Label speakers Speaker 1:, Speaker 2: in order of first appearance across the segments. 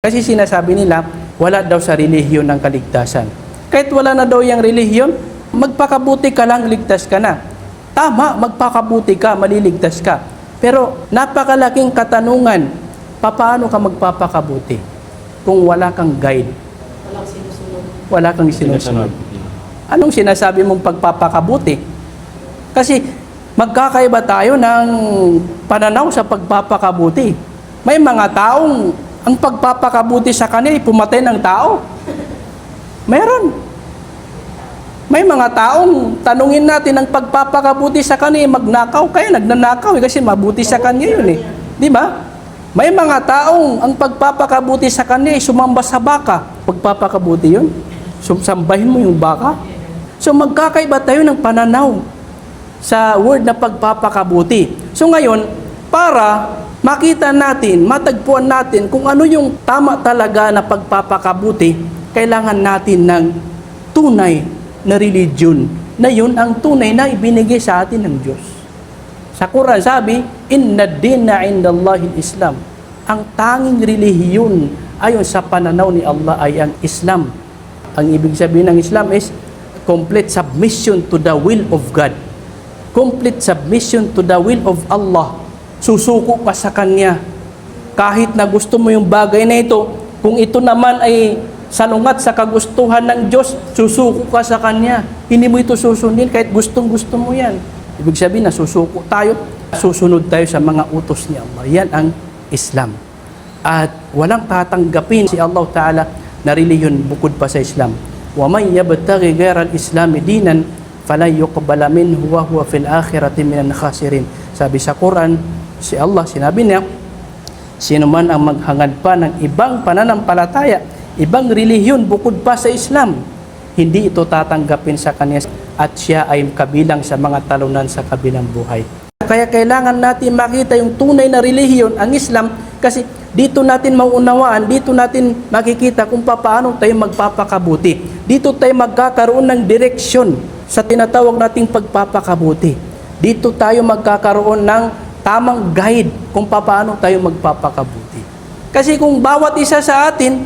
Speaker 1: Kasi sinasabi nila, wala daw sa relihiyon ng kaligtasan. Kahit wala na daw yung relihiyon, magpakabuti ka lang, ligtas ka na. Tama, magpakabuti ka, maliligtas ka. Pero napakalaking katanungan, paano ka magpapakabuti kung wala kang guide? Wala kang sinusunod. Anong sinasabi mong pagpapakabuti? Kasi magkakaiba tayo ng pananaw sa pagpapakabuti. May mga taong ang pagpapakabuti sa kanila, pumatay ng tao. Meron. May mga taong tanungin natin ang pagpapakabuti sa kanila, magnakaw. Kaya nagnanakaw kasi mabuti sa kanya yun eh. Di ba? May mga taong ang pagpapakabuti sa kanila, sumamba sa baka. Pagpapakabuti yun. Sambahin mo yung baka. So magkakaiba tayo ng pananaw sa word na pagpapakabuti. So ngayon, para makita natin, matagpuan natin kung ano yung tama talaga na pagpapakabuti, kailangan natin ng tunay na religion na yun ang tunay na ibinigay sa atin ng Diyos. Sa Quran sabi, Inna ad-dina indallahi al-Islam. Ang tanging relihiyon ayon sa pananaw ni Allah ay ang Islam. Ang ibig sabihin ng Islam is complete submission to the will of God. Complete submission to the will of Allah. Susuko ka sa Kanya. Kahit na gusto mo yung bagay na ito, kung ito naman ay salungat sa kagustuhan ng Diyos, susuko ka sa Kanya. Hindi mo ito susundin kahit gustong-gusto mo yan. Ibig sabihin na susuko tayo, susunod tayo sa mga utos ni Allah. Yan ang Islam. At walang tatanggapin si Allah Ta'ala na relihiyon bukod pa sa Islam. وَمَنْ يَبْتَغِ غَيْرَ الْإِسْلَامِ دِينًا فَلَنْ يُقْبَلَ مِنْهُ وَهُوَ فِي الْآخِرَةِ مِنَ الْخَاسِرِينَ. Sabi sa Quran, si Allah, sinabi niya, sino man ang maghangad pa ng ibang pananampalataya, ibang relihiyon bukod pa sa Islam, hindi ito tatanggapin sa kanya at siya ay kabilang sa mga talunan sa kabilang buhay. Kaya kailangan natin makita yung tunay na relihiyon, ang Islam, kasi dito natin mauunawaan, dito natin makikita kung paano tayo magpapakabuti. Dito tayo magkakaroon ng direksyon sa tinatawag nating pagpapakabuti. Dito tayo magkakaroon ng tamang guide kung paano tayo magpapakabuti. Kasi kung bawat isa sa atin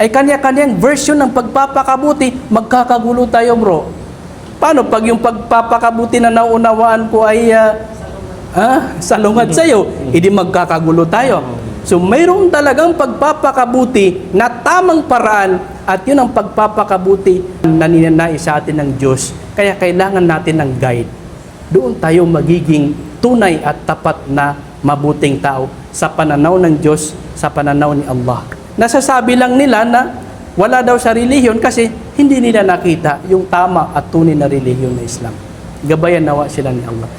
Speaker 1: ay kanya-kanyang version ng pagpapakabuti, magkakagulo tayo, bro. Paano pag yung pagpapakabuti na naunawaan ko ay salungat sa'yo, hindi magkakagulo tayo. So mayroon talagang pagpapakabuti na tamang paraan at yun ang pagpapakabuti na ninanais sa atin ng Diyos. Kaya kailangan natin ng guide. Doon tayo magiging tunay at tapat na mabuting tao sa pananaw ng Diyos, sa pananaw ni Allah. Nasasabi lang nila na wala daw sa relihiyon kasi hindi nila nakita yung tama at tunay na relihiyon na Islam. Gabayan nawa sila ni Allah.